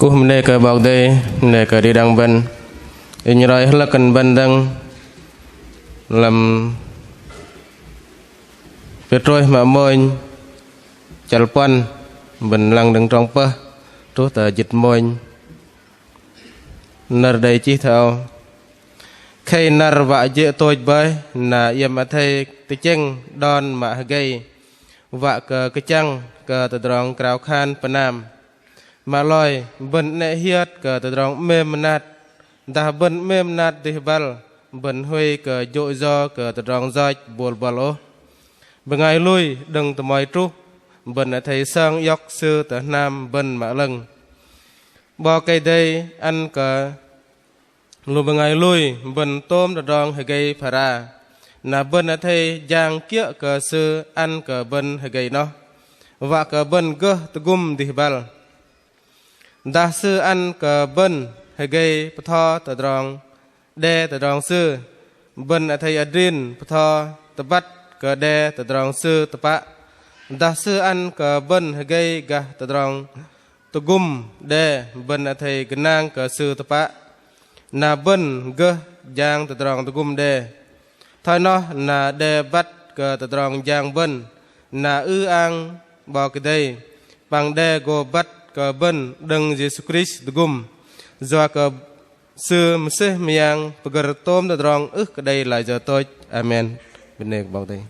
Cú hôm nay cờ bọc đây này cờ đi đăng bên in rồi hết là cần bên đăng làm việc rồi mà môi chal pan bên lăng đằng trong pa trú tờ dịch môi nở đầy chi thao khi nở vạ dễ tôi bơi là yếm ở đây tự chăng đòn mà gây vạ cờ cái chăng cờ từ đòn cào khan panam mà loi bận nệ hiết cờ từ đòn mềm nát ta bận mềm nát thì bal bận huy cờ dội do cờ từ đòn roi buồn balo bằng ngày lui đừng từ mọi trú bận ở thầy sang yóc sư từ nam bận mã lưng bao cây đây ăn cờ lúc bằng ngày lui bận tôm từ đòn hay gây phà ra là bận ở thầy giang kia cờ sư ăn cờ bận hay gây nó và cờ bận gơ từ gum thì bal đa sư ăn cờ bận hay gây pho từ đòn đe từ đòn sư bận ở thầy adrin pho từ bắt cờ đe từ đòn sư từ bạ đa sư ăn cờ bận hay gây gà từ đòn từ gum đe bận ở thầy cái nang cờ sư từ bạ na bận gơ giang từ đòn từ gum đe thôi nó na đe bắt cờ từ đòn giang bận na ang bao cái đây bằng đe go bắt cờ bận đừng Jesus Christ từ gum do cờ sư mse miang pegar tom từ đòn cái đây là giờ tôi amen bên này bao đây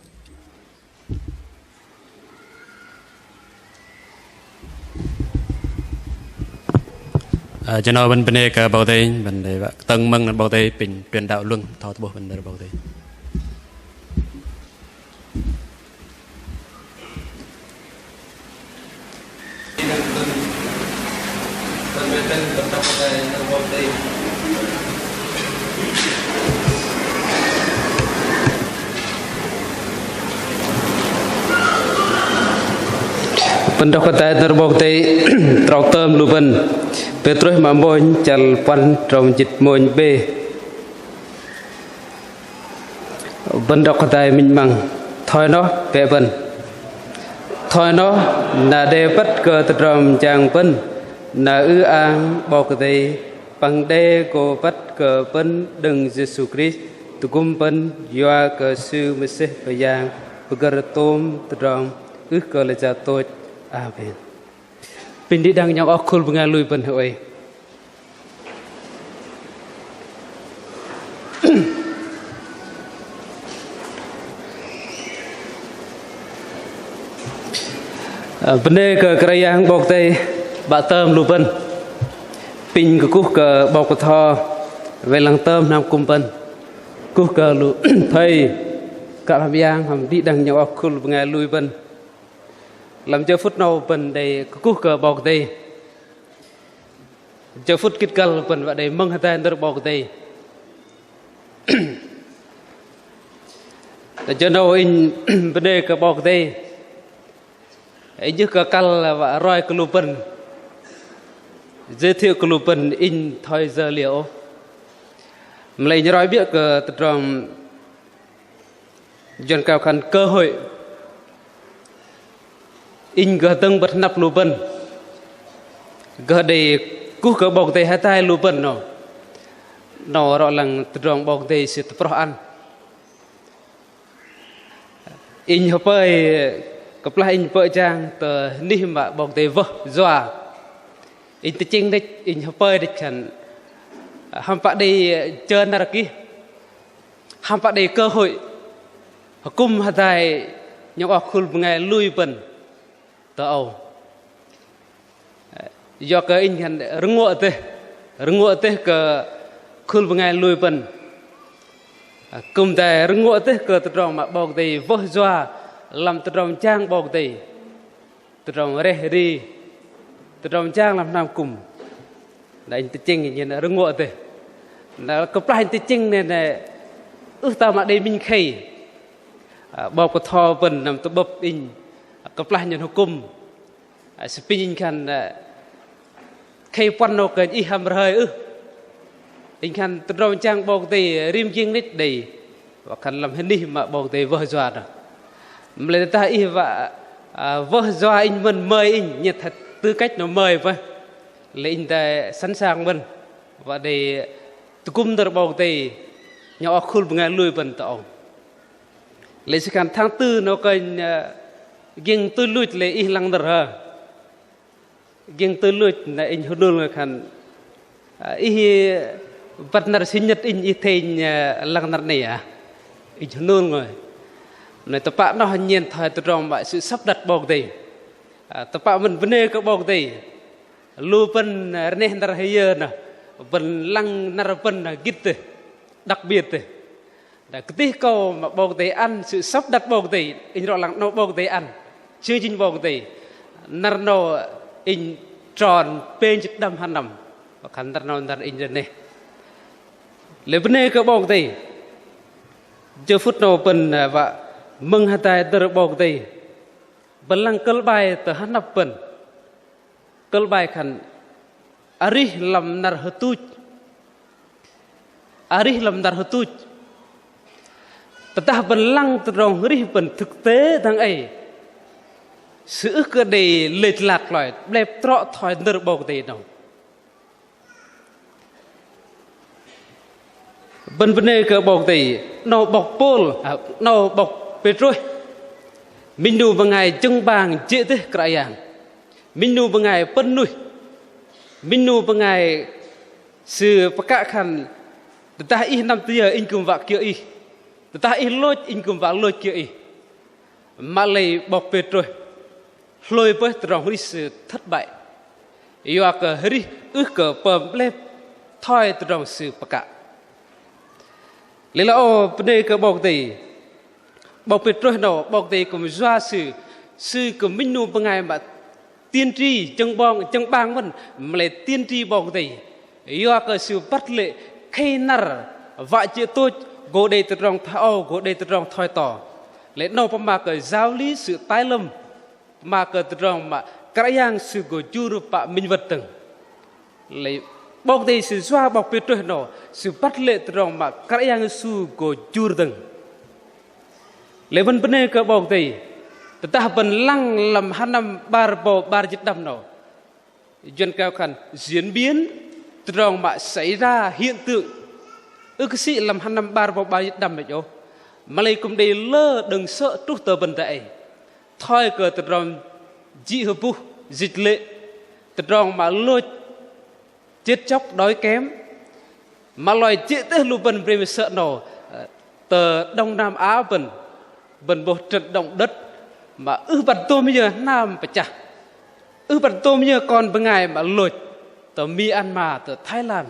cho nó bên này cả bao đây bên đây vậy tầng măng bao đây bình truyền đạo luân thọ bộ bên đây bao đây Pendok kata terbukti trau term luben Petrus mamboy chal pan trong jit moin be Pendok kata min mang thôi nó pe ben thôi nó na de bắt cơ trong chang ben na ang bao cái bằng de cô bắt cơ ben đừng Jesus Christ tu kum ben yoa cơ sư mese bayang pegar tom trong cơ là cha tôi amen pindi dang nyang akul bengalui pen hoi bende ke kerayang bok tei ba term lu pen pin ke kuh ke bok ke tho ve lang term nam kum pen kuh ke lu thầy ka lam yang ham di dang nyang akul bengalui pen làm cho phút nào phần đây cú cờ bọc đây cho phút kít cal phần vậy đây mong hai tay được bọc đây để cho nào in vấn đề cờ bọc đây ấy như cờ cal là vợ roi cờ lupen giới thiệu cờ lupen in thôi giờ liệu lấy như nói biết cờ trong dân cao khăn cơ hội in gờ tưng bật nắp lupen gờ đây cú cờ bọc tay hai tay lupen nó rõ lằng trong bọc tay sẽ pro ăn in hợp ơi cặp lại in vợ trang tờ ni mà bọc tay vợ doa in tự chinh đấy in hợp ơi đấy chẳng ham phải đi chơi nara kia ham phải đi cơ hội cung hai tay những ở khu ngày lui bần tao do cái in hành rung ngựa tê cái khul bằng ngày lùi bần cùng tại rung ngựa tê cái từ trong mà bọc tì vỡ doa làm từ trong trang bọc tì từ trong rê ri từ trong trang làm nam cùng là in tinh như là rung ngựa tê là cái plan tinh tinh này này ước tao mà đây mình khay bọc cái thò bần làm từ bập in cái plan như hukum spin kan khay pan no kan i ham rơi in kan trâu trang bọc tì rim riêng nít đầy và kan làm hình đi mà bọc tì vỡ doa rồi lấy ta i và vỡ doa in mình mời in nhiệt thật tư cách nó mời vậy lệ in ta sẵn sàng bên và để cung tờ bầu tây nhỏ khul ngay lùi bên tàu lệ sẽ khăn tháng tư nó cần giang tôi lùi lệ in lăng đờ ha giang tôi lùi là in hôn luôn khăn ý vật nào sinh nhật in ý thèn lăng đờ này à in hôn luôn rồi này tập bạn nó hình nhiên thời tôi rong vậy sự sắp đặt bầu tây tập bạn mình vấn đề các bầu tây lưu bên nên đờ hay nè bên lăng nà bên là gít đặc biệt để cái câu mà bầu tây ăn sự sắp đặt bầu tây in rõ lặng nó bầu tây ăn chương trình bầu tây nà nó in tròn bên chữ đâm han nằm và khán nà nó nà in này lấy vấn đề các bầu tây giờ phút nào bên và mừng hai tay từ bầu tây bên lăng cỡ bài từ han nắp bên cỡ bài khăn ari lam nar hatuj ari lam nar hatuj tatah bên lăng từ rong ri bên thực tế thằng ấy sự cơ đề lệch lạc loại đẹp trọ thỏi nở bầu tây nào bên vấn đề cơ bầu tây nó bọc pol nó bọc petrol mình đủ bằng ngày trưng bàng chế thế cái dạng mình đủ bằng ngày phân nuôi mình nu bằng ngày sự bậc cả khăn ta ít năm tia in cùng vạ kia y ta ít lôi in cùng vạ lôi kia y mà lấy bọc bệt rồi lôi với trong hਰੀ sự thất bại yêu cái hrí ước cái bầm lép thoi trong sự bậc cả lấy là ô vấn đề cái bọc bệt rồi nó bọc tây cùng doa sự của mình nu bằng ngày mà tiên tri chân bang vẫn lại tiên tri bầu tây yêu cái sự bắt lệ khi nar vợ chị tôi gỗ đây từ trong thao gỗ đây từ trong thoi tỏ lệ nâu mà cái giáo lý sự tái lâm mà cái từ trong mà cái yang sự của chu rụp bạ minh vật từng lệ bầu tây sự xoa bọc bệt rồi nó sự bắt lệ từ trong mà cái yang sự của chu từng lệ vấn đề cái bầu tây ta bên lăng làm hai năm ba chục năm nào dân cao khăn diễn biến trong mà xảy ra hiện tượng ước sĩ làm hai năm ba chục năm vậy mà lấy cùng đây lơ đừng sợ trút tờ bên tại thôi cờ từ trong dị hợp bu dịch lệ từ trong mà lôi chết chóc đói kém mà loài chết tới lu bên bên sợ nào tờ Đông Nam Á bên bộ trận động đất mà bật tôm bây giờ nam phải chả bật tôm bây giờ còn bên ngày mà lột từ Myanmar từ Thái Lan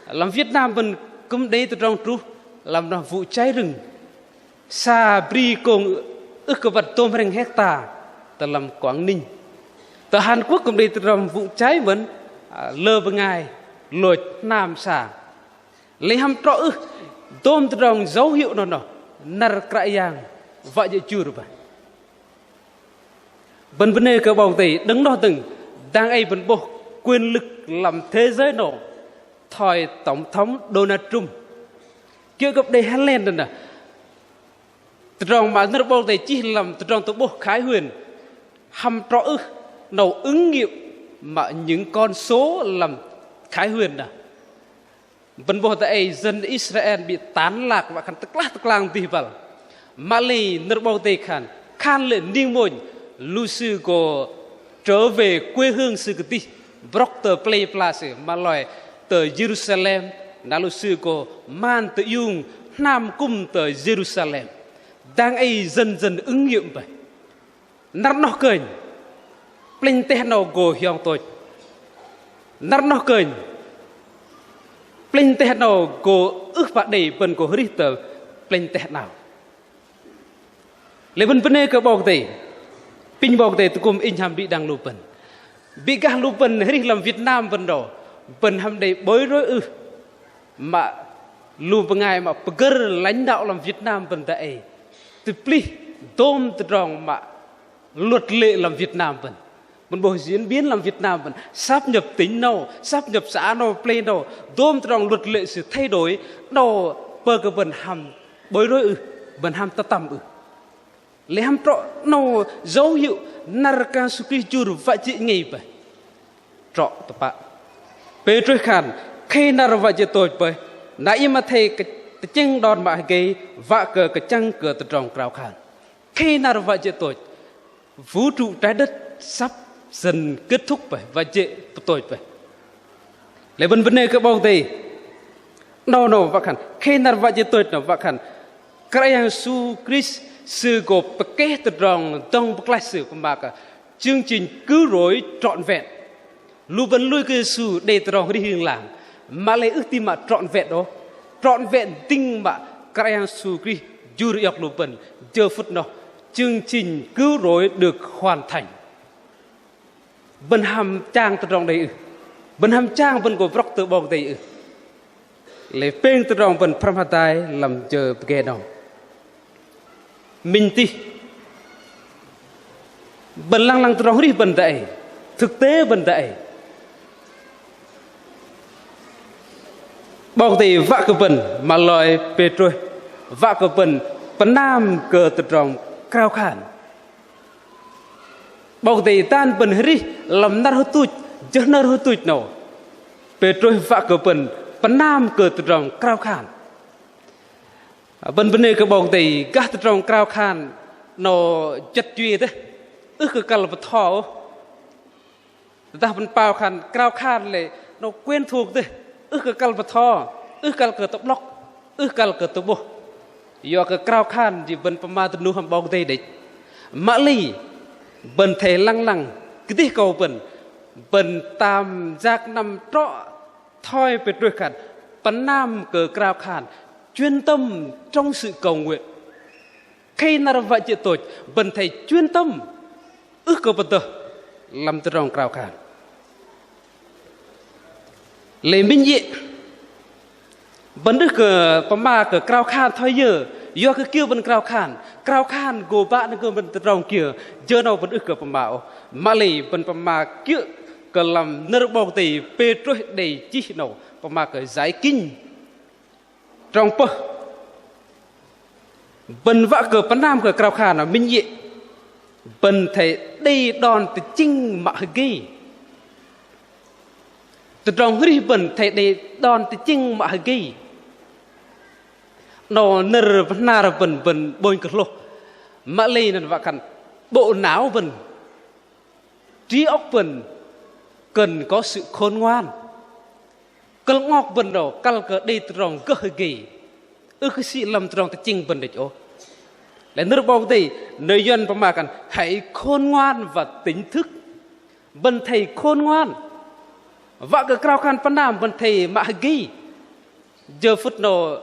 làm Việt Nam bên cũng đấy từ trong trú làm vụ cháy rừng Sa Bri cùng cái bật tôm hàng hecta từ làm Quảng Ninh từ Hàn Quốc cũng đấy từ trong vụ cháy vẫn lơ bên ngày lột nam xả lấy ham trọ tôm từ trong dấu hiệu nó nar cái yang vậy chứ chưa được bên vấn đề cơ bầu tây đứng đó từng đang ai vẫn bộ quyền lực làm thế giới nổ thời tổng thống Donald Trump kia gặp đây Helen rồi nè trong mà nước bầu tây chỉ làm trong tổ bộ khái huyền hăm rõ nấu ứng nghiệm mà những con số làm khái huyền nè bên bộ tây dân Israel bị tán lạc và khăn tức lang tì vào Mali nước bầu tây khan lên niên môn lưu sư của trở về quê hương sư cái Proctor Play Place mà loại từ Jerusalem đã lưu sư của man tự dùng Nam cung từ Jerusalem đang ấy dần dần ứng nghiệm vậy nát nó cười Play te nào gồ hiong tôi nát nó cười Play te nào gồ ước bạn đầy phần của Ritter Play te nào lấy vấn đề cái bọc tây pin bọc tây tụi cùng in ham bị đang lupen bị gang lupen hay làm Việt Nam vấn đồ phần ham đầy bối rối mà lupen ngày mà bơ lãnh đạo làm Việt Nam vấn tây từ pli tôm từ rong mà luật lệ làm Việt Nam vấn bộ diễn biến làm Việt Nam vấn sáp nhập tính nào sáp nhập xã nào play nào tôm từ rong luật lệ sự thay đổi nào bơ cái vấn ham bối rối vấn ham ta tầm lấy ham trọ nó dấu hiệu narca sukri chur vậy chị nghỉ vậy trọ tập bạ bê trôi khăn khi nào vợ chơi tôi bởi nãy mà thầy cái chân đòn mà cái vạ cờ cái chân cờ từ trong cào khăn khi nào vợ chơi tôi vũ trụ trái đất sắp dần kết thúc bởi và chơi tôi bởi lấy vấn đề cái bao thì đâu vợ khăn khi nào vợ chơi tôi nào vợ khăn cái yang su Chris sư của cái từ trong cái sự của bà cả chương trình cứu rỗi trọn vẹn lưu vấn lui cái sự để từ đi hướng làng mà lấy ước tim mà trọn vẹn đó trọn vẹn tinh mà cái yang su Chris du được lưu vấn giờ phút nào chương trình cứu rỗi được hoàn thành bên hàm trang từ đây bên hàm trang bên của vóc từ bong đây lấy bên từ bên Pramhatai làm chờ cái nào mình ti bần lăng từ đó đi bần đại thực tế bần đại bao thì vạ cơ bần mà lòi Petro vạ cơ bần nam cờ từ trong cao khản bao thì tan bần đi làm nát hốt tụt cho nát hốt tụt nào Petro vạ cơ bần nam cờ từ trong cao khản bên này cái bóng thì gác trong cao khan nó chất duy thế ước cái cần vật thọ ta bên bao khan cao khan này nó quen thuộc thế ước cái cần vật thọ ước cần cái tập lóc ước cần cái tập bộ do cái cao khan thì bên pama từ nu hầm bóng đây đấy mã ly bên thề lăng cái gì cầu bên tam giác nằm trọ thôi về đôi khăn bắn nam cờ cao khan chuyên tâm trong sự cầu nguyện khi nào vợ chị tôi bần thầy chuyên tâm ước cầu bần tờ làm từ trong cao khăn lấy minh dị bần đức cờ mà cờ cao khăn thôi giờ do cái kêu bần cao khăn gồ bạn cơ bần từ trong kia giờ nào bần ước cờ bảo mà lấy bần mà kêu cờ làm nợ bầu tỷ pe trôi đầy chi nào mà cờ giải kinh trong bờ bần vợ cờ bắn nam cờ cao khả là minh dị bần thầy đi đòn từ chinh mà ghi từ trong hư bần thầy đi đòn từ chinh mà ghi nó nở nà bần bồi cờ lô mà lì là vợ khăn bộ não bần trí óc bần cần có sự khôn ngoan cần ngọc bần đồ cần cờ đi từ trong cơ ghi cái sự làm từ trong từ chinh bần để chỗ lại nước bao thì nơi dân mà cần hãy khôn ngoan và tỉnh thức bần thầy khôn ngoan vợ cái cao khăn pan nam bần thầy mà ghi giờ phút nào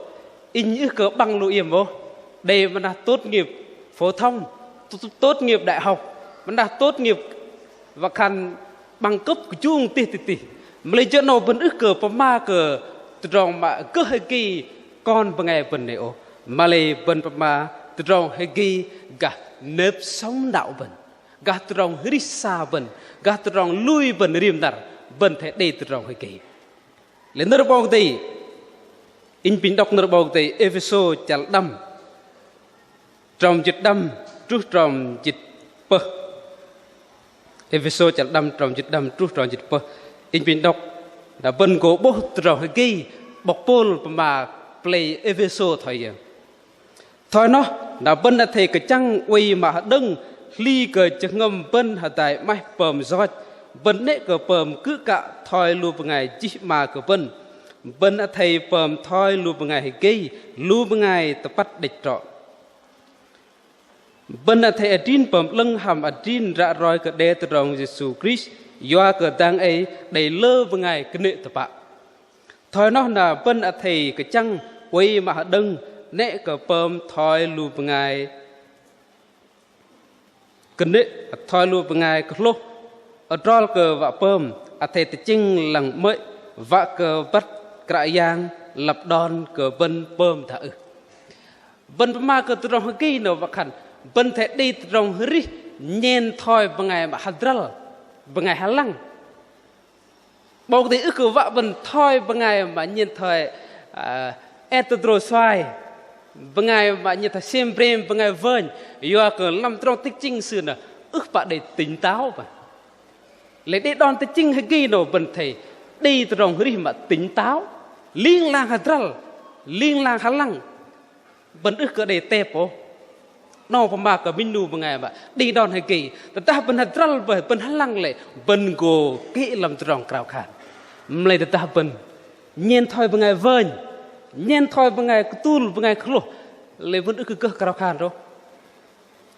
in như cỡ bằng lụa yểm vô đây mà là tốt nghiệp phổ thông tốt nghiệp đại học mà là tốt nghiệp và khăn bằng cấp của chuông tì mà lấy chỗ nào bần ước cờ mà cờ từ trong mà cơ hay kỳ con bằng ngày bần này ô mà lấy bần mà từ trong hay kỳ gà nếp sống đạo bần gà từ trong hít xa bần gà từ trong lui bần riêng nở bần thể đi từ trong hay kỳ lấy nợ bao thì in pin đọc nợ bao thì Epheso chặt đâm trong dịch đâm trước trong dịch bơ Epheso chặt đâm trong dịch đâm trước trong dịch bơ in pin đọc đã bần cổ bố từ trong hay kỳ bọc pol mà play Epheso thôi nó đã bần đã thề cái trăng quay mà đừng ly cờ chừng ngầm bần hà tại mai bầm giót bần nệ cờ bầm cứ cả thôi lưu vào ngày chỉ mà cờ bần đã thề bầm thôi lưu vào ngày gây lưu vào ngày tập bắt địch trọ bần đã thề trên bầm lưng hàm ở trên ra rồi cờ đê từ rồng Jesus Christ do cờ tang ấy đầy lơ vào ngày cái nệ tập bạ thôi nó là bần đã thề cái trăng quay mà đừng nệ cờ bơm thôi lưu vào ngày cần nệ thôi lưu vào ngày cờ lô ở trol cờ vạ bơm thề tự chinh lằng mới vạ cờ bắt cãi giang lập đòn cờ vân bơm thở vân mà cờ từ trong cái nào vạ khẩn vân thể đi từ trong hri nhen thôi vào ngày mà hadral vào ngày hà lăng bao thì ước cờ vạ vân thôi vào ngày mà nhen thời etodro xoay vào ngày mà nhen thời xem prem vào ngày vơn do cờ làm trong tích chinh xưa nè ước bạn để tỉnh táo mà lấy để đòn tới chinh hay ghi đồ bần thầy đi từ trong hri mà tỉnh táo liên lang hạt rал liên lang hạt lăng bần ức cái để tép ô nó phải mà cả minh nu bằng ngày mà đi đòn hay kỳ ta bần hạt rал bởi bần hạt lăng lại bần gồ kỹ làm từ trong cào khản lấy ta bần nhiên thôi bằng ngày vơi nhiên thôi bằng ngày tu bằng ngày khlo lấy bần ức cái cào khản đó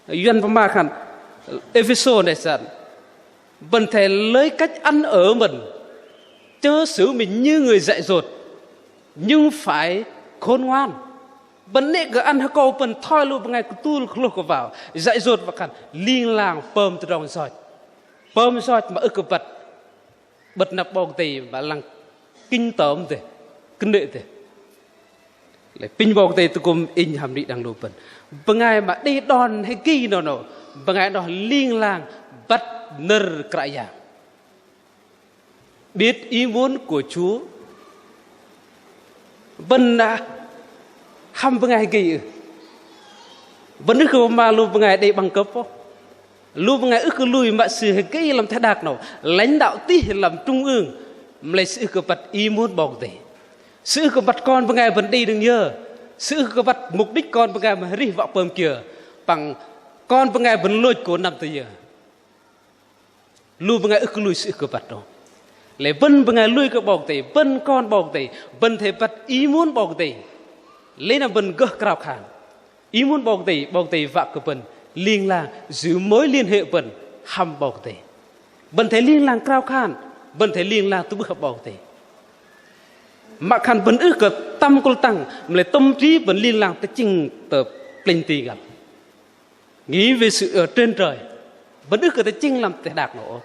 duyên phải mà khản episode này sao bần thầy lấy cách ăn ở mình chớ xử mình như người dạy dột nhưng phải khôn ngoan bần nệ cứ ăn câu bần thôi luôn bằng ngày tu lúc vào dạy dột và khăn liên làng pơm từ trong soi mà ức vật bật nạp bông tì và lăng kinh tởm tì kinh đệ tì lại pin bông tì tôi cùng in hàm đi đang đồ bần bằng ngày mà đi đòn hay ghi nó bằng ngày đó liên làng bắt nơ cãi dạng biết ý muốn của Chúa bần hăm bằng ngày ghi vẫn ức mà luôn bằng ngày đây bằng cấp luôn bằng ngày ức lùi mà sự cái làm thế đạt nào lãnh đạo tí làm trung ương lấy sự cơ bật ý muốn bọc để sự cơ bật con bằng ngày vẫn đi đừng nhớ sự cơ bật mục đích con bằng ngày mà đi vào bơm kia bằng con bằng ngày vẫn lôi của năm tới giờ luôn bằng ngày ức lùi sự cơ bật đó lấy vân bằng ngày lùi cái bọc để vân con bọc để vân thể bật ý muốn bọc để lấy là vân gỡ cào khản ý muốn bọc để vạ của vân liên lạc giữ mối liên hệ vân hầm bọc để vân thể liên lạc cào khản vân thể liên lạc tu bực bọc để mà khăn vân ức cái tâm cô tăng lấy tâm trí vân liên lạc tới trình tập linh tì gặp nghĩ về sự ở trên trời vẫn ức cái trình làm thể đạt nổ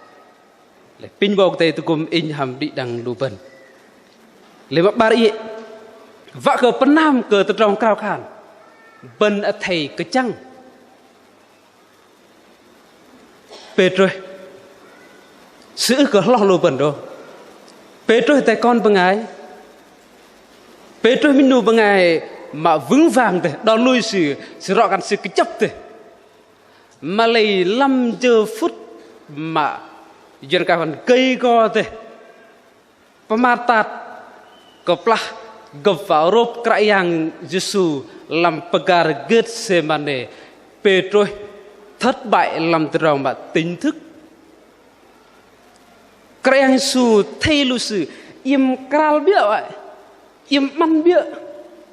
lấy pin bọc để tôi cùng in hầm đi đằng đủ vân lấy bác ba đi vạ cờ phân nam cờ từ trong cao khản bần thầy cái chăng Petrus sự cờ lo lô bần đó Petrus tại con bằng ai Petrus mình nu bằng ai mà vững vàng thế đo lui sự rõ gần sự cái chấp thế mà lấy 5 giờ phút mà dần cả phần cây co thế pematat keplah gặp vào rộp cái yang Giêsu làm pegar Getsemane Petrus thất bại làm từ trong mà tỉnh thức cái yang Giêsu thay lu sự im kral bia vậy im man bia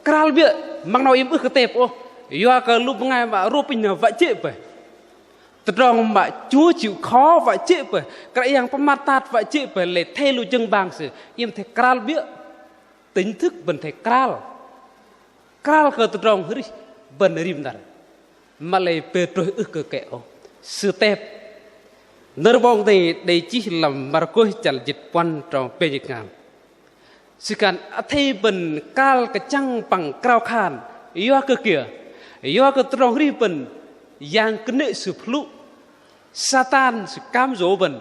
kral bia mang nào im ức cái tẹp ô do cái lúc ngày mà rộp bình vậy chết vậy từ trong mà Chúa chịu khó vậy chết vậy cái yang pematat vậy chết vậy để thay lu chân bang sự im thay kral bia tính thức bần thầy kral khờ từ trong hri bần rim dar mà lấy Petrus ức cơ kẹo sự tép nơ bong thì đây chỉ làm Marcos chặt dịch quan trong pe dịch ngam sự can thay bần kral cái chăng bằng krao khan yo cơ kia yo cơ trong hri bần yang cái nệ sự phlu Satan sự cam dỗ bần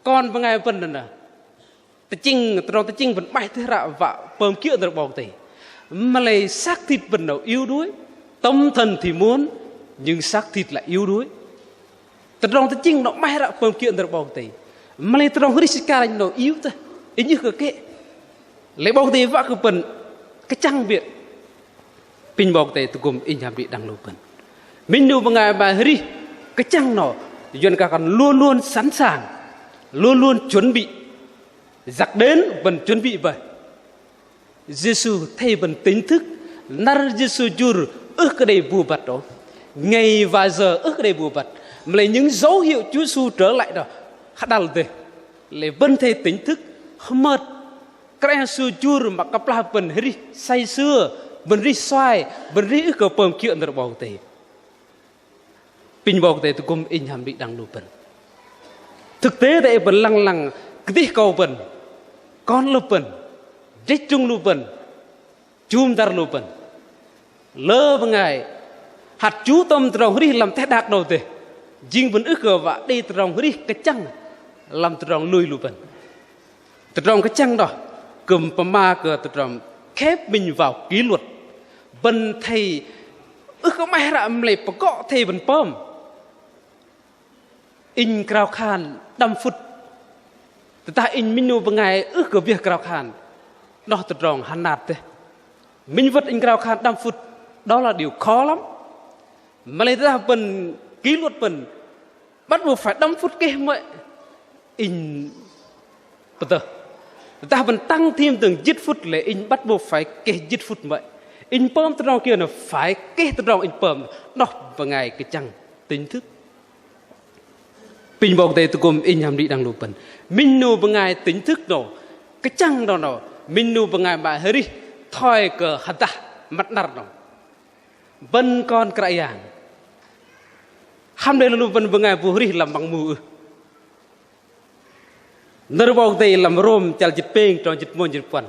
con bằng ngày bần nè chinh trong chinh vẫn bay thế rạ vạ bơm kia được bọc tỉ mà lại xác thịt vẫn nào yếu đuối tâm thần thì muốn nhưng xác thịt lại yếu đuối trong chinh nó bay rạ bơm kia được bọc tỉ mà lại trong hơi xích ca nó yếu thôi ý như cái lấy bọc tỉ vạ cái phần cái trăng viện pin bọc tỉ tôi cùng in hàm bị đăng lô phần mình đâu bằng ngày bà hri cái trăng nó duyên cả còn luôn luôn sẵn sàng luôn luôn chuẩn bị giặc đến vẫn chuẩn bị vậy Giêsu thay vẫn tính thức nar Giêsu jur ước cái đây bù bật đó ngày và giờ ước cái đây bù bật mà lấy những dấu hiệu Chúa Giêsu trở lại đó hạt đal thế lấy vẫn thay tính thức mệt cái Giêsu jur mà cặp la vẫn ri say sưa vẫn ri xoay vẫn ri ước cái bơm kiện được bảo tề pin bảo tề tôi cùng in hàm bị đăng đủ bẩn thực tế đây vẫn lăng cái câu bẩn con lupen, trích trung lupen, chum dar lupen, lơ bằng ngày hạt chú tâm trong hri làm thế đạt đầu thế, jing vẫn ức gờ vạ đi trong hri cái chăng làm trong lùi lupen, trong cái chăng đó cầm pama cờ trong khép mình vào kỷ luật, bần thầy ức không ai ra lấy bọc gọ thầy bần pom, in krao khan đâm phút ta in minu bengai ke biah krau khan đó tự rong hanat thế mình vật in krau khan 5 phút đó là điều khó lắm mà lấy ra phần kỷ luật phần bắt buộc phải 5 phút kia mới in bật tờ ta vẫn tăng thêm từng dứt phút là in bắt buộc phải kê dứt phút vậy in pom tự rong kia là phải kê tự rong in pom đó vào ngày cái chăng tính thức bình bọc đây tôi cùng in hàm đi đang lùp bẩn mình nu vào ngày tính thức đâu cái chăng đó nào mình nu vào ngày mà hơi đi thôi cờ hạt ta mặt nát đâu vân con cái dạng ham đây là lùp vân vào ngày vừa đi làm bằng mù nơi bọc đây làm rôm chal chít peng trong chít môn chít quần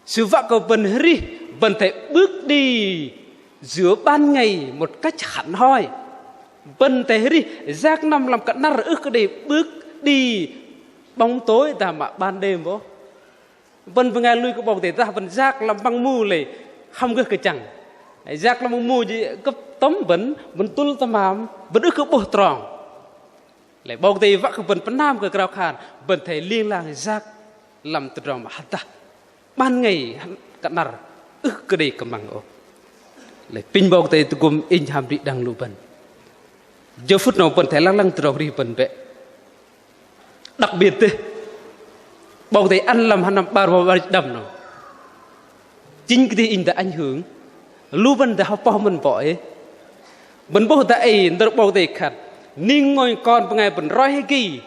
sự vác của vân hơi đi vân thể bước đi giữa ban ngày một cách hẳn hoi vân thế đi giác năm làm cận nát ức cái để bước đi bóng tối ta mà ban đêm vô vân vừa nghe lui cái bóng để ta vân giác làm băng mù lệ không cái chẳng giác làm băng mù gì cấp tấm vẫn tul ta mắm vẫn ức cái bổ tròn lại bóng để vác cái vân pan nam cái cao khàn vân thể liên lang giác làm từ tròn mà ta ban ngày cận nát ức cái để cầm bằng ô lại pin bóng để tôi cùng in hàm đi đang lưu vân giờ phút nào vẫn thể lăng lăng từ đầu đi vẫn vậy đặc biệt thế bầu thấy ăn làm hắn làm ba đầm nào chính cái in đã ảnh hưởng lưu vân đã học bao mình vội vẫn bầu thấy được bầu thấy khát ninh ngồi con bằng ngày vẫn roi hay kỳ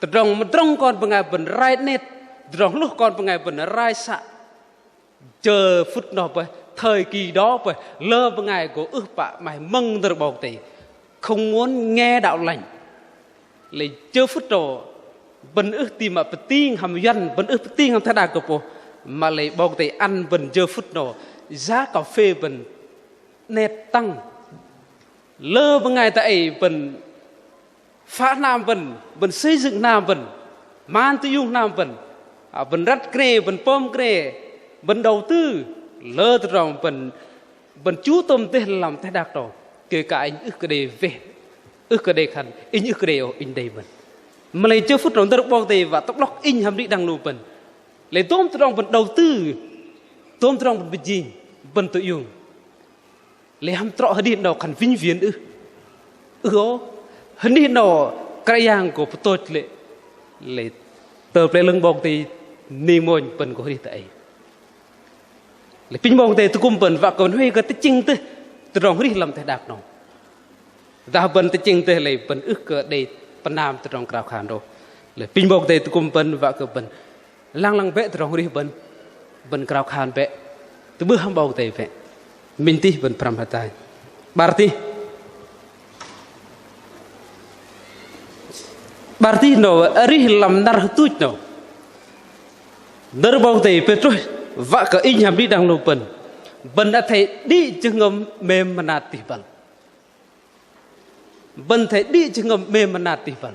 từ trong mà trong con bằng ngày vẫn rai nét từ trong lúc con bằng ngày vẫn rai sạ chờ phút nào vậy thời kỳ đó vậy lơ bằng ngày của ước bạ mày mừng được bầu thấy không muốn nghe đạo lành lấy chưa phút đồ vẫn ước tìm mà tiên hàm dân vẫn ước tiên hàm thái đà cập mà lấy bọc tay ăn vẫn chưa phút đồ giá cà phê vẫn nét tăng lơ vào ngày tại vẫn phá nam vẫn xây dựng nam man tư dung nam vẫn rắt kề vẫn pom kề vẫn đầu tư lơ từ ròng vẫn chú tâm tên làm thái đà đồ kể cả anh ước cái đề về ước cái đề khăn in ước cái đề in đây mà lấy chưa phút rồi ta được bao tề và tóc lóc in hàm đi đằng lù bẩn lấy tôm từ trong vẫn đầu tư tôm từ trong vẫn bị gì vẫn tự dùng lấy hàm trọ hơi đi đầu khăn vinh viễn hơi đi đầu cái yang của tôi lấy tờ plei lưng bong tề ni môi bẩn của đi tại lấy pin bong tề tôi cùng bẩn và còn huy cái chinh tê từ trong đi làm thế đạt nó ta bận tới chừng tới lấy bận ước cái đây pan nam từ trong cào khàn đâu lấy pin bọc tới cùng bận và cái bận lang lang vẽ từ trong đi bận cào khàn vẽ từ bữa ham bọc tới vẽ mình ti bận pram hatai barti no ari làm nar tut no dar bọc tới petrol và cái in ham đi đang lô bận đã thấy đi chừng ngầm mềm mà nát tỉ bẩn bận thấy đi chừng ngầm mềm mà nát tỉ bẩn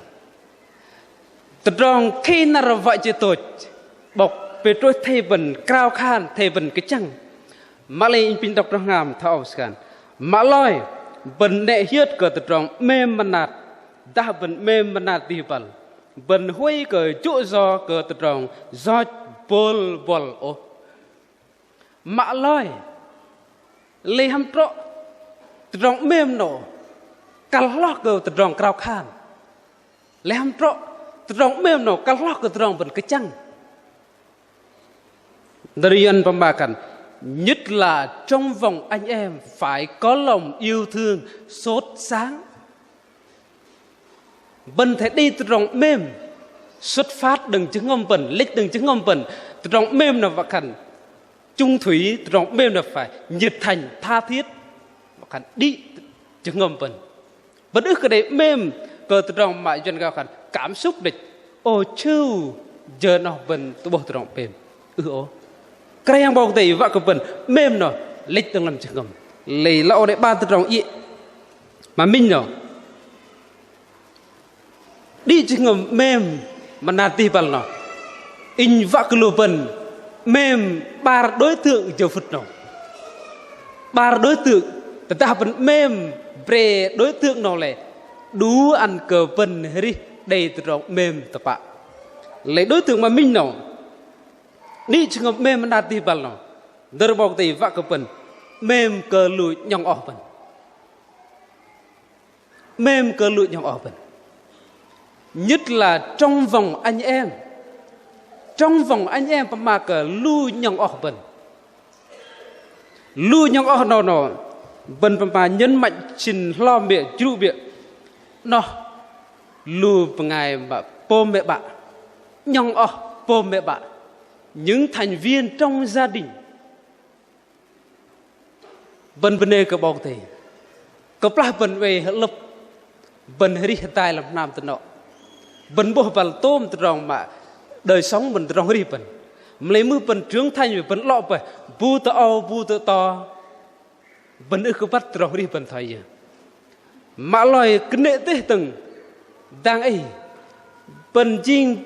từ trong khi nào vậy chứ tôi bọc về trôi thay bẩn cao khan thay bẩn cái chăng mà lấy pin đọc trong ngàm thao scan mà loi bẩn đệ hiết cờ từ trong mềm mà nát đã bẩn mềm mà nát tỉ bẩn bẩn huy cờ chỗ do cờ từ trong do bol bol ô mà loi lấy ham trọ từ trong mềm nổ cào lót cờ từ trong cao khan lấy ham trọ từ trong mềm nổ cào lót cờ từ trong vẫn cái chăng Darian pembakan nhất là trong vòng anh em phải có lòng yêu thương sốt sáng bần thể đi từ trong mềm xuất phát đừng chứng ngâm bẩn lích đừng chứng ngâm bẩn từ trong mềm là vật khẩn trung thủy từ trong mềm là phải nhiệt thành tha thiết vật khẩn đi chứng ngâm bẩn vẫn ước cái đấy mềm cờ từ trong mại dân cao khẩn cảm xúc địch ô chưu giờ nào bẩn tôi bỏ từ trong mềm ô cái yang bao tay vợ của bẩn mềm nó lích từng làm chứng ngâm lấy lão đấy ba từ trong ý mà mình nó đi chứng ngâm mềm mà nạt tì bẩn nó in vợ của lô bẩn mềm ba đối tượng giờ phút nào ba đối tượng ta vẫn mềm về đối tượng nào lại đú ăn cờ vần đi đây từ trong mềm tập ạ lấy đối tượng mà mình nào đi trường hợp mềm đạt thì bal nào đỡ bọc thì vạ cơ bần mềm cơ lùi nhong ở bần mềm cơ lùi nhong ở bần nhất là trong vòng anh em mà cờ lùi nhong ở bần lùi nhong ở nó bần mà nhấn mạnh trình lo miệng chịu miệng nó lùi ngày mà bố mẹ bạn nhong ở bố mẹ bạn những thành viên trong gia đình bần bần này cơ bọc thì có plá bần về lập bần hरी tài làm nam tân nọ bần bộ bần tôm từ rong mà đời sống bần từ rong hrí bần lấy mưa bần trưởng thành về bần lọ bần bu tơ ao bu tơ to bần ư cứ bắt từ rong hrí bần thay mà loài cái nệ tê từng đang ấy bần chinh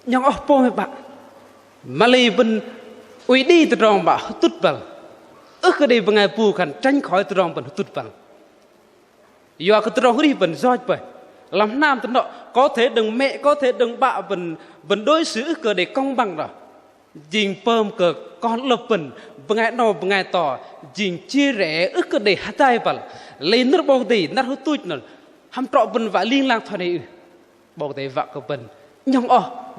nhong óc po mấy bạn mà lấy bần uy đi từ rong mà tút bần ước cái đây bằng ngày bù khăn tránh khỏi từ rong bần tút bần do cái từ rong hrí bần roi bần làm nam từ nọ có thể đừng mẹ có thể đừng bạ bần đối xử cờ để công bằng rồi dình pơm cờ con lập bần ngày nọ ngày tỏ dình chia rẽ ước cờ để hát tay bần lấy nước bông tì nát hút tụt nè ham trọ bần vạ liên lang thoại này bông tì vạ cờ bần nhong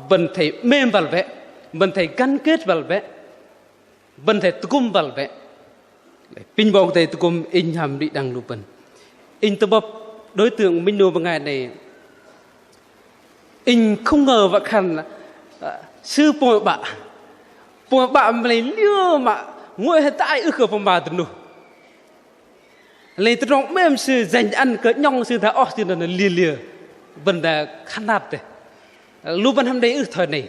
bần thầy mềm vào vẽ bần thầy gắn kết vào vẽ bần thầy tum vào vẽ pin bông tì tum in hàm đi đằng lục bần in tập bập đối tượng minh nô bằng ngày này in không ngờ vạ khăn sư bồi bạ mà lấy liêu mà ngồi hết tại ước cờ phong bà từ nô lấy từ trong mềm sư dành ăn cỡ nhong sư thà sư là lìa vấn đề khăn nát đấy lúc ban hôm đấy ước thời này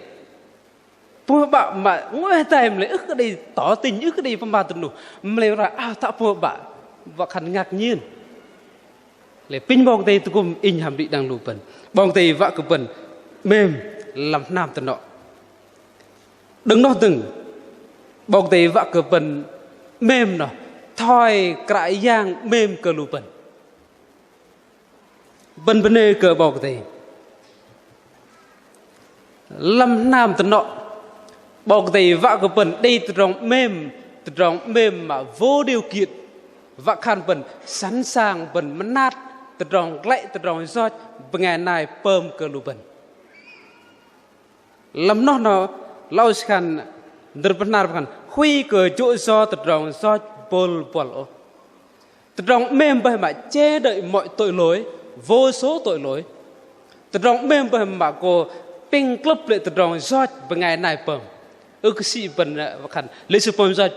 bố bạn mà ngồi hết tại mà lấy ước cái đây tỏ tình ước cái đây phong bà từ nụ mà lấy ra tạo bố bạn và khăn ngạc nhiên lấy pin bong tây tôi cùng in hàm bị đang lù bẩn bong tây vạ cực bẩn mềm làm nam từ nọ đứng đó từng bong tây vạ cực bẩn mềm nọ thoi cãi giang mềm cờ lù bẩn bẩn bẩn này cờ bọc thì lâm nam từ nọ bọc thì vạ cờ bẩn đây từ trong mềm mà vô điều kiện vạ khăn bẩn sẵn sàng bẩn mất nát từ trong lệ từ trong gió ngày này pơm cờ lù bẩn lâm nó lau khăn đợt bẩn nát khăn khuy cờ chỗ gió từ trong gió bol từ trong mềm bởi mà che đậy mọi tội lỗi vô số tội lỗi từ trong mềm bởi mà cô ping club lại từ trong gió vào ngày này bẩm ước sĩ bẩn khăn lấy sự bẩm gió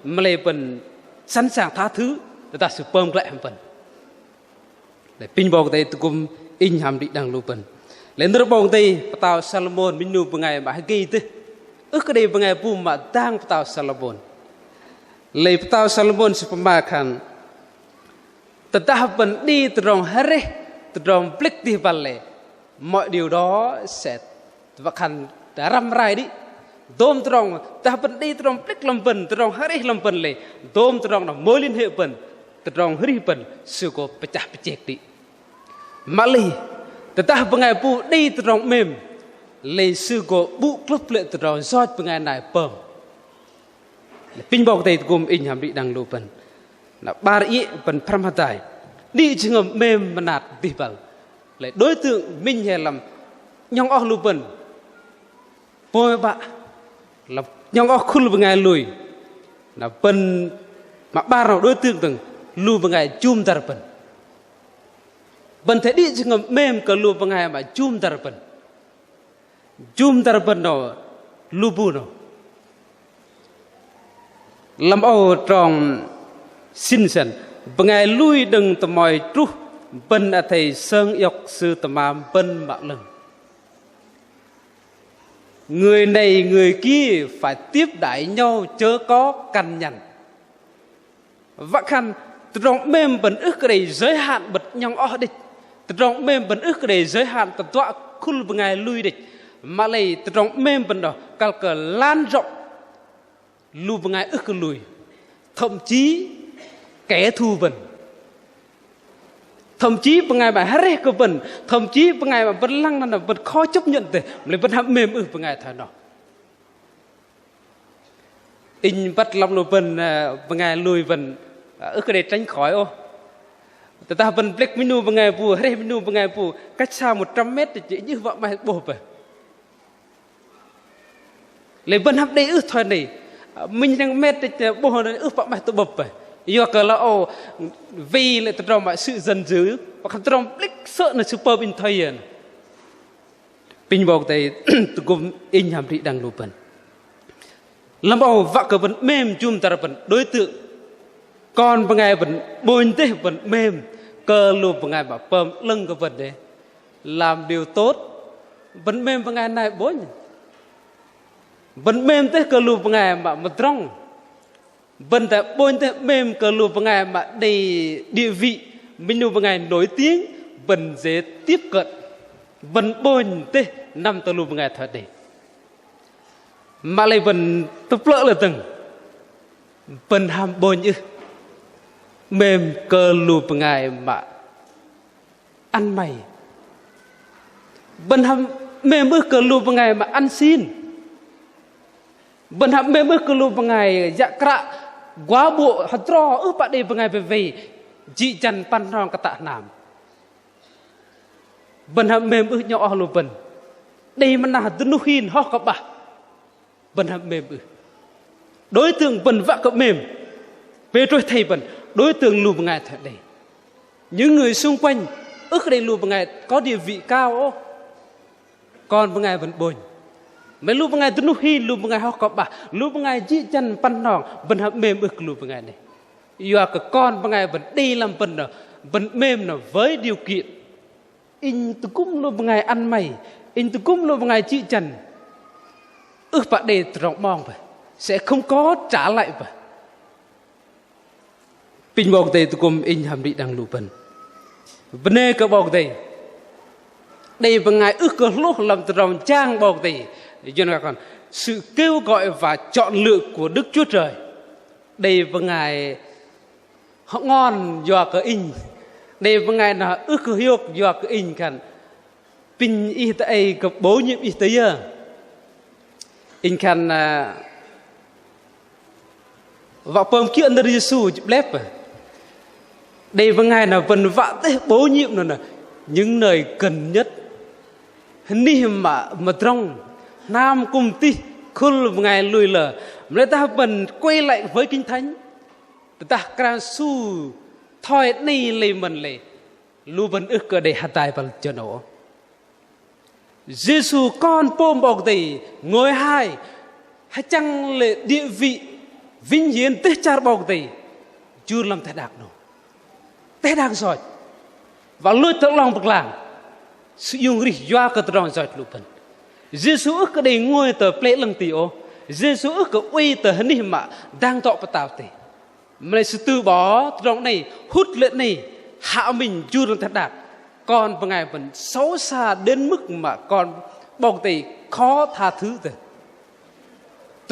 mà lấy bẩn sẵn sàng tha thứ để ta sự bẩm lại hàm bẩn để pin bong tây cũng in hàm đi đang lưu bẩn lấy nước bong tây tàu Salomon minh nu vào ngày mà ghi thế ước cái đây vào ngày bùm mà đang tàu Salomon lấy tàu Salomon sự bẩm khăn từ ta bẩn đi từ trong hare từ trong blick đi vào lệ mọi điều đó sẽ và khăn đã răm rai đi dôm từ trong ta bẩn đi từ trong blick làm bẩn từ trong hare làm bẩn lệ dôm từ trong là mối liên hệ bẩn từ trong hri bẩn sự có pecah pecek đi mà lì từ ta vào ngày bu đi từ trong mềm lấy sự có bu club lệ từ trong gió vào ngày này bẩm pin bọc tây cùng in hàm bị đang lù bẩn là ba ý bẩn pramhatai đi trường hợp mềm mà nạt tỉ bẩn lại đối tượng minh hè làm nhong óc lù bẩn bôi bạ là nhong óc khul vào ngày lùi là bẩn mà ba nào đối tượng từng lù vào ngày chum dar bẩn bẩn thế đi trường hợp mềm cả lù vào ngày mà chum dar bẩn nó lù bu nó làm ô trong xin sẵn vào ngày lui đừng tầm mỏi trú bẩn à thầy sơn yộc sư tầm am bẩn bạo lần người này người kia phải tiếp đãi nhau chớ có cằn nhằn vạ khăn từ trong mềm bẩn ức cái này giới hạn bật nhong o địch từ trong mềm bẩn ức cái này giới hạn tập tọa khul vào ngày lui địch mà lấy từ trong mềm bẩn đó cả cờ lan rộng lùi vào ngày ức cái lùi thậm chí kẻ thù bẩn thậm chí bằng ngày mà hết cơ vần thậm chí bằng ngày mà vẫn lăng là vẫn khó chấp nhận thế lấy vẫn hấp mềm bằng ngày thời nó in bắt lòng nụ vần bằng ngày lùi vần cái để tránh khỏi ô ta vần black menu bằng ngày vua hết menu bằng ngày vua cách xa 100 mét thì chỉ như vậy mà bổ về lấy vẫn hấp đây thôi này mình đang mét thì bổ này vậy mà tôi bập về do cái là ô vì lại tập trung vào sự dần dữ và tập trung blick sợ là super bình thời bình bọc thì tôi cũng in hàm thị đang lụp làm bao vợ cái vẫn mềm chum ta vẫn đối tượng còn bằng ngày vẫn bồi thế vẫn mềm cơ lụp bằng ngày bảo pơm lưng cái vật đấy làm điều tốt vẫn mềm bằng ngày này bốn vẫn mềm thế cơ lụp bằng ngày mà trong vẫn tại bồi thế mềm cơ lụp bằng ngày mà đầy địa vị mình lụp bằng ngày nổi tiếng vẫn dễ tiếp cận vẫn bồi thế năm tờ lụp bằng ngày thật đấy mà lại vẫn tập lỡ là từng vẫn hàm bồi như mềm cơ lụp ngày mà ăn mày vẫn hàm mềm ước cơ lụp ngày mà ăn xin vẫn hàm mềm ước cơ lụp ngày dạ cạ quá bộ hạt trò ước bạn đi ngày về chị chăn pan rong cả tạ nam vẫn hàm mềm ước nhỏ lụp vẫn đây mà là tôi nuôi ho các bà vẫn hàm mềm ước đối tượng vẫn vạ cậu mềm về rồi thầy vẫn đối tượng lùp ngài thật đấy những người xung quanh ước đây lùp ngài có địa vị cao còn ngài vẫn bồi mấy lùp ngài tôi nuôi lùp ngài họ có bà lùp ngài chỉ chân pan nòng vẫn hấp mềm ước lùp ngài này do cái con ngài vẫn đi làm vẫn mềm là với điều kiện in tôi cũng lùp ngài ăn mày in tôi cũng lùp ngài chỉ chân ước bạn để trọng mong vậy sẽ không có trả lại vậy bình bọc đây tôi cùng in hàm đi đang lù bần vấn đề cái bọc đây bằng ngày ước cơ lúc làm từ lòng trang bọc đây cho nên còn sự kêu gọi và chọn lựa của Đức Chúa Trời đây bằng ngày họ ngon do cái in đây bằng ngày là ước cơ hiếu do cái in cần bình y tế cái bố nhiệm y tế in cần và bơm kia under Giêsu lép đây vào ngày nào vần vạ thế bố nhiệm rồi nè những nơi cần nhất ni mà trong nam cùng ti khul ngày lùi lờ người ta vần quay lại với kinh thánh ta càng su thôi này lấy mình lấy lu vần ước cơ để hạt tài vào cho nó Giêsu con bom bọc thì ngồi hai hay chăng lệ địa vị vinh hiển tế char bọc thì chưa làm thế đạt đâu thế đang rồi và lôi tự lòng bậc làng sử dụng rỉ doa cơ tự lòng rồi lục thần Giêsu ước cái đây ngồi tờ plei lăng tì ô Giêsu ước cái uy tờ hấn hiểm mà đang tọ bắt tao tì mà lại sự từ bỏ trong này hút lên này hạ mình chưa làm thế đạt còn vào ngày vẫn xấu xa đến mức mà còn bọc tì khó tha thứ tì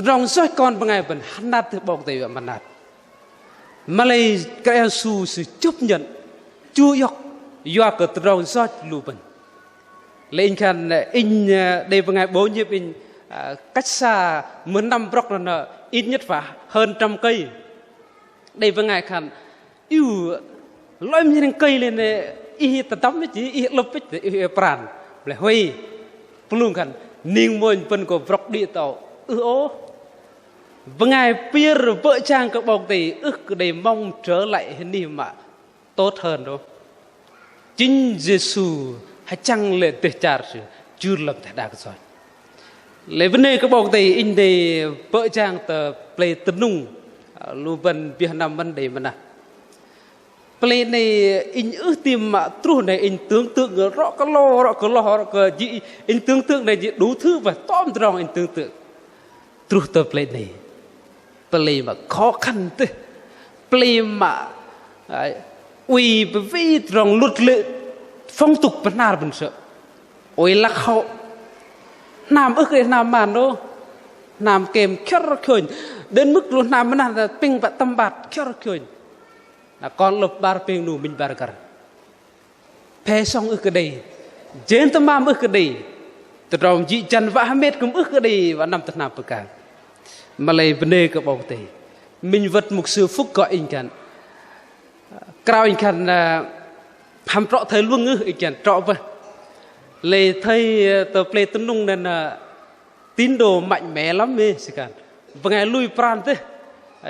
trong rồi con vào ngày vẫn hắn nát từ bọc tì mà nát mà lại các em su sự chấp nhận chưa dọc do cái tròn sót lùbần lên khăn in đây vào ngày bố nhiêu in cách xa 10 năm block là ít nhất phải hơn 100 cây đây vào ngày khăn yêu loại những cây lên y tắm với chỉ y lấp với y pràn lại huy luôn khăn niềng môi phần của block địa tàu ô và ngày bia vợ chàng các bọc thì ước để mong trở lại hình niềm mà tốt hơn đâu chính Giêsu hay chăng lệ tuyệt chả chưa làm thế đạt rồi lấy vấn đề các bọc thì in để vợ chàng tờ play tấn nung lưu vân Việt Nam vấn đề mà nè play này in ước tìm mà true này in tưởng tượng rõ có lo gì in tưởng tượng này đủ thứ và tóm trong in tưởng tượng true tờ play này play mà khó khăn thế play mà uy vì trong luật lệ phong tục bất nào bình sợ ôi lạc hậu nam ước cái nam màn đâu nam kèm khét khơi đến mức luôn nam mình là ping và tâm bát khét khơi là con lục bar ping đủ mình bar cả phe xong ước cái đây trên tâm mam ước cái đây từ trong dị chân vã mệt cũng ước cái đây và nằm thật nào bực cả mà lấy vấn đề cái bọc tề mình vật một sự phúc gọi anh cần cao anh cần hàm trọ thời luôn ngư anh cần trọ vậy lấy thầy tờ plei tấn nung nên tín đồ mạnh mẽ lắm mê sự cần và ngày lui pran thế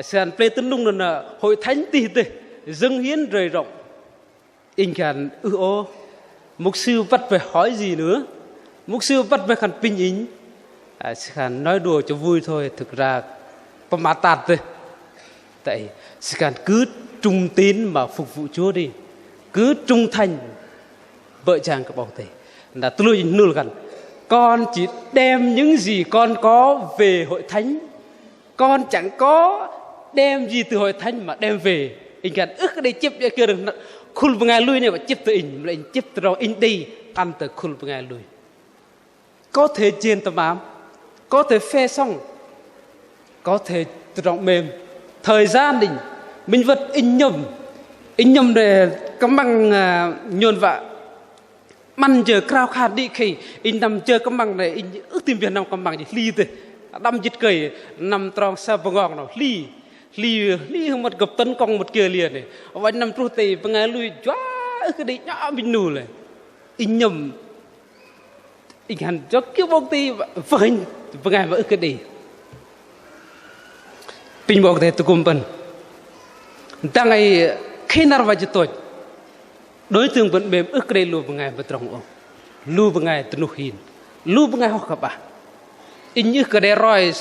sàn plei tấn nung nên hội thánh tì thế dâng hiến rời rộng anh cần ô mục sư vắt về hỏi gì nữa mục sư vắt về khăn pin ính khăn nói đùa cho vui thôi thực ra có má tạt thôi tại khăn cứ trung tín mà phục vụ Chúa đi cứ trung thành vợ chàng các bảo thể là tôi luôn nêu gần con chỉ đem những gì con có về hội thánh con chẳng có đem gì từ hội thánh mà đem về anh cần ước cái đây chấp cái kia được khul với ngài lui này và chấp từ in lại chấp từ đó in đi ăn từ khul với ngài lui có thể trên tầm ám có thể phe xong có thể tự động mềm thời gian đình mình vật in nhầm để cắm bằng nhôn vạ măn chờ crowd khát đi khi in nằm chờ cắm bằng để in ước tìm việc nằm cắm bằng gì ly từ đâm chít cười nằm trong sa vong ngọc nào ly không một gặp tấn công một kia liền này vậy nằm tru tì bằng ngày lui chóa cái đấy nhỏ mình nù này in nhầm in hẳn cho kêu bông tì vâng ngày mà ước cái đấy pin bọc thế tôi cùng bận đang ngày khi nào vào tôi đối tượng vẫn mềm ước cái đấy lưu bằng ngày và trong ông lưu bằng ngày tôi nuôi hin lưu bằng ngày học các bạn in như cái đấy rồi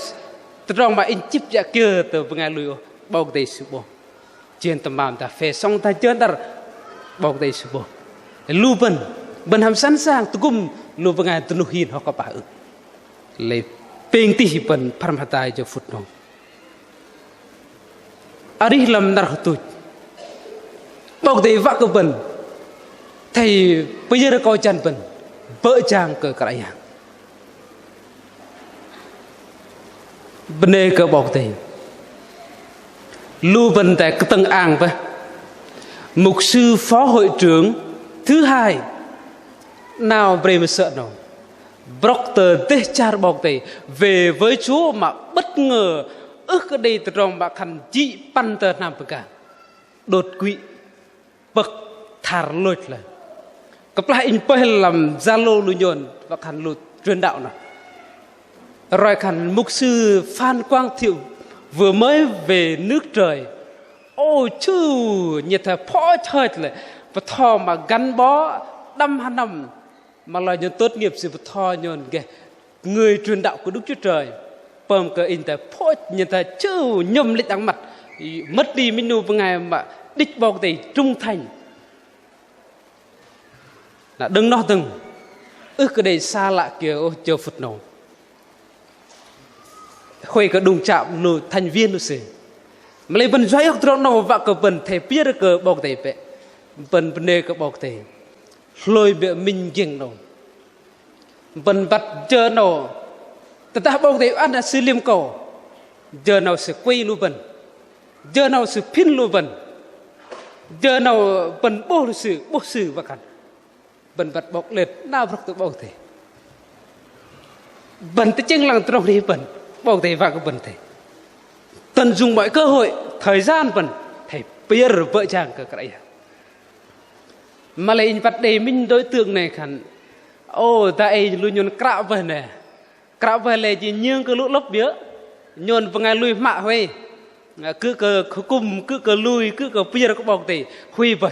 trong mà in chip dạ kia từ bằng ngày lưu bọc thế sự bông trên tầm bàn ta phê xong ta chơi ta bọc thế sự bông lưu bận hàm sẵn sàng tôi cùng lưu bằng ngày tôi nuôi hin học các bạn lấy peng tì bận phàm hatai cho phút nong ari lam nar hutut bọc thế vác cái bận thầy bây giờ coi chân bận vợ chàng cờ cái này bên đây cờ bọc thế lưu bận tại cái tầng ang vậy mục sư phó hội trưởng thứ hai nào brem sợ nào Proctor tê char bọc thế về với Chúa mà bất ngờ ước cái đây từ trong bạc khăn chị pan tờ nam bậc cả đột quỵ bậc thar lôi lại cấp lại in phe làm Zalo lưu nhon và khăn lụt truyền đạo nào rồi khăn mục sư Phan Quang Thiệu vừa mới về nước trời ô chứ nhiệt thà phó chơi lại và thò mà gắn bó đâm hai năm mà là nhân tốt nghiệp sự vật thò nhon kìa người truyền đạo của Đức Chúa Trời bơm cơ in tại phốt nhân ta chứ nhầm lịch đắng mặt mất đi mình nuôi ngày mà đích bọc thì trung thành là đừng nói từng ước cái đây xa lạ kia chờ phật nổ khuê cái đùng chạm nụ thành viên nó xì mà lấy vần doanh ốc trong nổ và cái vần thể biết được cái bọc thể vậy vần nề cái bọc thể lôi bệ mình dừng nổ vần bắt chờ nổ ta bọc thể ăn là sư liêm cầu giờ nào sẽ quay lưu vần giờ nào sẽ pin lưu vần giờ nào vần bố sự và khăn vần vật bọc lệt nào bọc bọc thể vần tới chân làng trong đi vần bọc thể và cái vần thể tận dụng mọi cơ hội thời gian vần thầy bây giờ vợ chàng cái mà lại vật đề minh đối tượng này khăn ô ta ấy luôn nhon cạo về này cạo về là chỉ nhương cái lũ lốc bía nhon vào ngày lui mạ huê cứ cờ cùng cứ cờ lui cứ cờ bây giờ có bọc thì huy vậy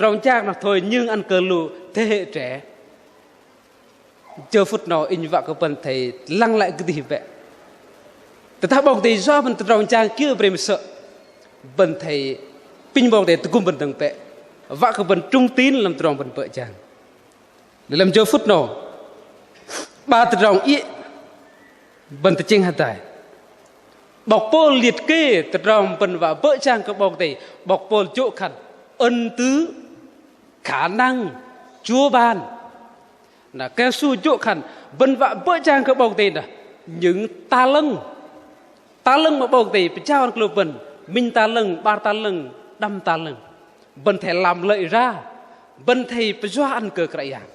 trong trang là thôi nhưng ăn cờ lù thế hệ trẻ chờ phút nào in vạ cái phần thầy lăng lại cái gì vậy ta bọc thì do phần trong trang kia về sợ phần thầy pin bọc thì cùng phần từng vẽ vạ cái phần trung tín làm trong phần vợ chàng để làm chờ phút nào ba từ trong ý phần thầy chênh hạt tài bọc bồn liệt kê từ trong phần và vợ chàng cái bọc thì bọc bồn chỗ khẩn ân tứ khả năng Chúa ban là kéo su chỗ khẩn vân vạ vợ chàng cái bọc tiền là những ta lưng mà bọc tiền phải trao được vần minh ta lưng ba ta lưng đâm ta lưng vần thể làm lợi ra bên thầy bây giờ ăn cờ cái dạng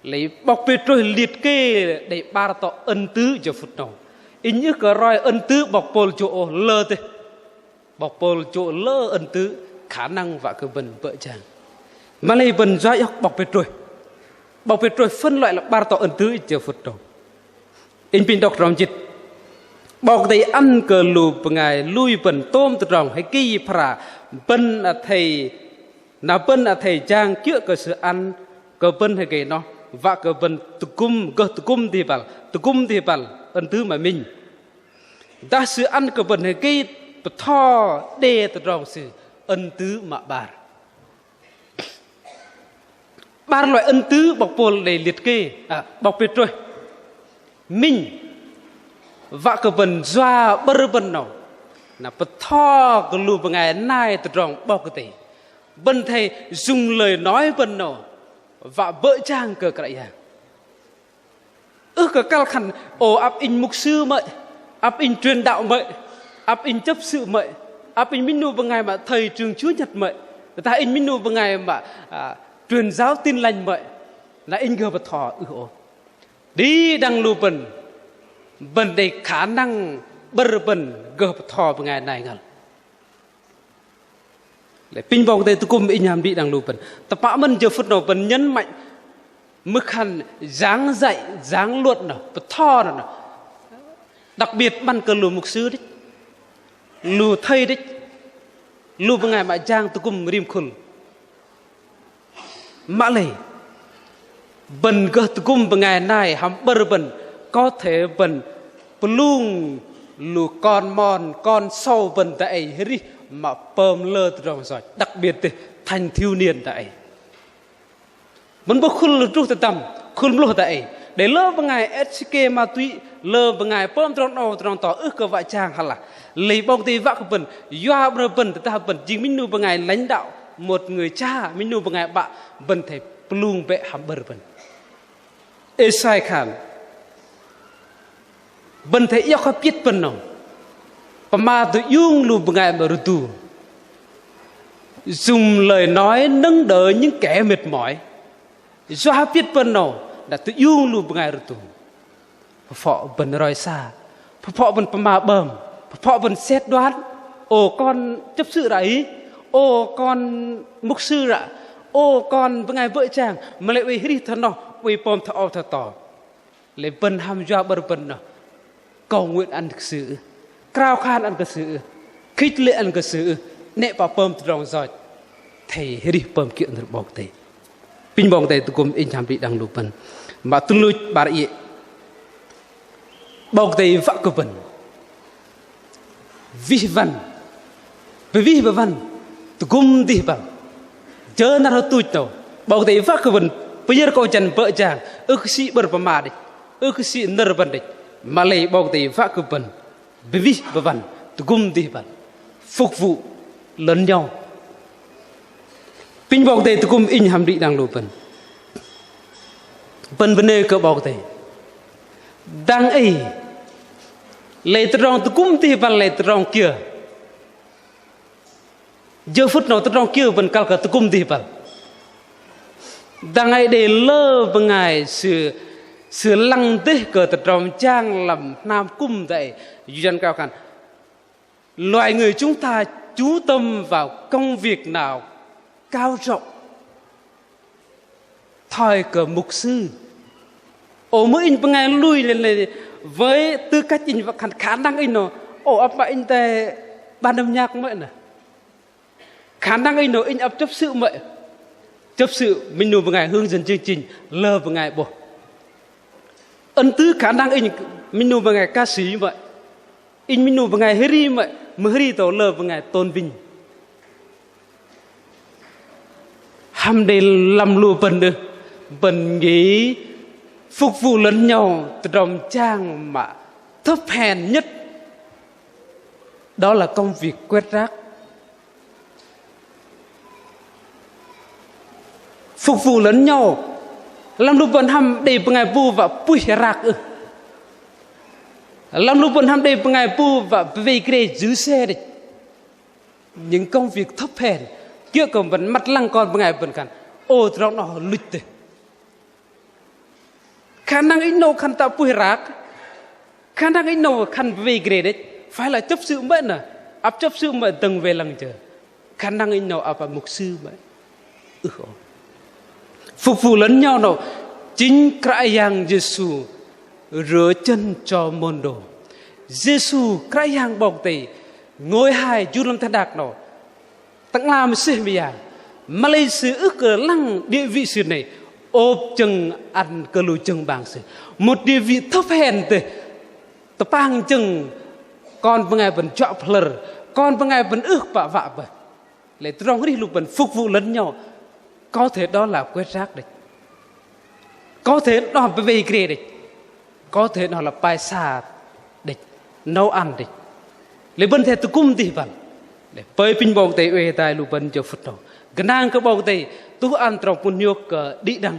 lấy bọc bê trôi liệt kê để ba tọ ân tứ cho phút nào in như cờ roi ân tứ bọc bồn chỗ lơ thế bọc bồn chỗ lơ ân tứ khả năng và cơ bần vợ chàng mà lấy bần doai bọc bê trôi phân loại là ba tọ ân tứ cho phút nào in pin đọc rong chít bọc thầy ăn cờ lù ngài lui bần tôm từ rong hay kỳ phà bần thầy nào bần thầy chàng kia cờ sự ăn cờ bần hay cái nó và cờ bần tu cung thì bảo ân tứ mà mình đã sự ăn cờ bần hay cái thò đê từ rong sự ân tứ mà ba loại ân tứ bọc bồn để liệt kê bọc bê trôi mình và cờ bần doa bơ bần nào là bật thò cờ lù bằng ngày nay từ rong bao cái gì bần thầy dùng lời nói bần nào và vợ chàng cờ cái gì cờ cao khăn áp in mục sư mậy áp in truyền đạo mậy áp in chấp sự mậy áp in minh nu bằng ngày mà thầy trường chúa nhật mậy ta in minh nu bằng ngày mà truyền giáo tin lành mậy là in gờ bật thò đi đăng lù bần bần đầy khả năng bơ bần gờ thò bằng ngày này ngờ lại pin bóng đây tôi cùng in nhàm đi đang lù bần tập bạ mình giờ phút nào bần nhấn mạnh mức hẳn dáng dạy dáng luận nào bật thò nào đặc biệt ban cờ lù mục sư đấy lù thầy đấy lù bằng ngày mà giang tôi cùng rim khul mã lệ bần gờ tôi cùng bằng ngày này hàm bơ bần có thể bần plung lù con mòn con sâu bần tại ri mà pơm lơ trong rồi đặc biệt thì thành thiếu niên tại vẫn có khul lù trúc tầm khul lù tại để lơ bằng ngày SK ma túy lơ bằng ngày pơm trong tỏ cơ vợ chàng hay là lấy bông thì vợ của bần doa bần ta bần chính minh nu bằng ngày lãnh đạo một người cha minh nu bằng ngày bạn bần thể plung bệ hàm bờ bần Esai Khan bần thấy yêu khắp biết bần nào mà tự dung lù bằng ngày mà tu dùng lời nói nâng đỡ những kẻ mệt mỏi do biết bần nào đã tự dung lù bằng ngày tu phọ bần roi xa phọ bần mà bờm phọ bần xét đoán con chấp sự đấy con mục sư ạ con bằng ngày vợ chàng mà lại uy hít thân nào uy pom thọ tỏ lấy bần ham do bờ bần nào cầu nguyện ăn thực sự cao khan ăn thực sự khích lệ ăn thực sự nệ bảo pom từ lòng giỏi thầy đi pom kiện được bọc thầy pin bóng thầy tôi cùng in chạm bị đang lục bần mà tôi lui bà đại bọc thầy vợ của bần vi văn tôi cùng đi bằng chớ nào tôi đâu bọc thầy vợ của bần bây giờ câu chân vợ chàng sĩ bờ mà đi sĩ nở bần đi mà lấy bọc thầy vợ của bần vì văn tôi cùng đi bằng phục vụ lẫn nhau pin bọc thầy tôi cùng in hàm đi đang lục bần vấn đề cơ bọc thầy đang ấy lấy từ rong tôi cũng đi bằng lấy từ rong kia giờ phút nào từ rong kia vẫn cao cả tôi cũng đi bằng đang ấy để lơ bằng ngày sự lăng tế cờ từ rong trang làm nam cung dạy dân cao khăn loài người chúng ta chú tâm vào công việc nào cao rộng thời cờ mục sư mới in bằng ngày lui lên với tư cách in và khả năng in nó ấp in tề ban âm nhạc vậy nè khả năng in nó in ấp chấp sự vậy chấp sự mình nụ bằng ngày hướng dẫn chương trình lơ bằng ngày bộ ân tứ khả năng in mình nụ bằng ngày ca sĩ vậy in mình nụ bằng ngày heri vậy mà heri tổ lơ bằng ngày tôn vinh ham để làm lùa bần nghĩ phục vụ lẫn nhau từ đồng trang mà thấp hèn nhất đó là công việc quét rác phục vụ lẫn nhau làm lúc vẫn ham để bằng ngày bu và bùi rác làm lúc vẫn ham để bằng ngày bu và về cái giữ xe đấy những công việc thấp hèn kia cầm vẫn mặt lăng con bằng ngày vẫn khăn ô trong nó lịch thế khả năng ít nâu khăn ta bùi rác khả năng ít nâu khăn về ghế đấy phải là chấp sự mệnh à áp chấp sự mệnh từng về lăng chờ khả năng ít nâu áp mục sư mệnh phục vụ lẫn nhau nào chính cái yang Giêsu rửa chân cho môn đồ Giêsu cái yang bọc tì ngôi hai chú lâm thân đạc nào tặng làm sự bây giờ mà lấy sự ước cờ lăng địa vị sự này ốp chừng ăn cơ lùi chừng bằng sự một địa vị thấp hèn tì tập bang chừng con bằng ngày vẫn chọn phở con bằng ngày vẫn ước bạ vạ bật lại trong cái đi lục vẫn phục vụ lẫn nhau có thể đó là quét rác đấy có thể đó là về kia đấy có thể nó là bài xa đấy nấu ăn đấy lấy bên thế tôi cung thì vẫn để bơi pin bong tây uê tai lục bên cho phật đó cái nàng cái bong tây tôi ăn trong một nhok đi đằng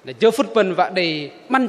để cho phật bên vạ đầy măn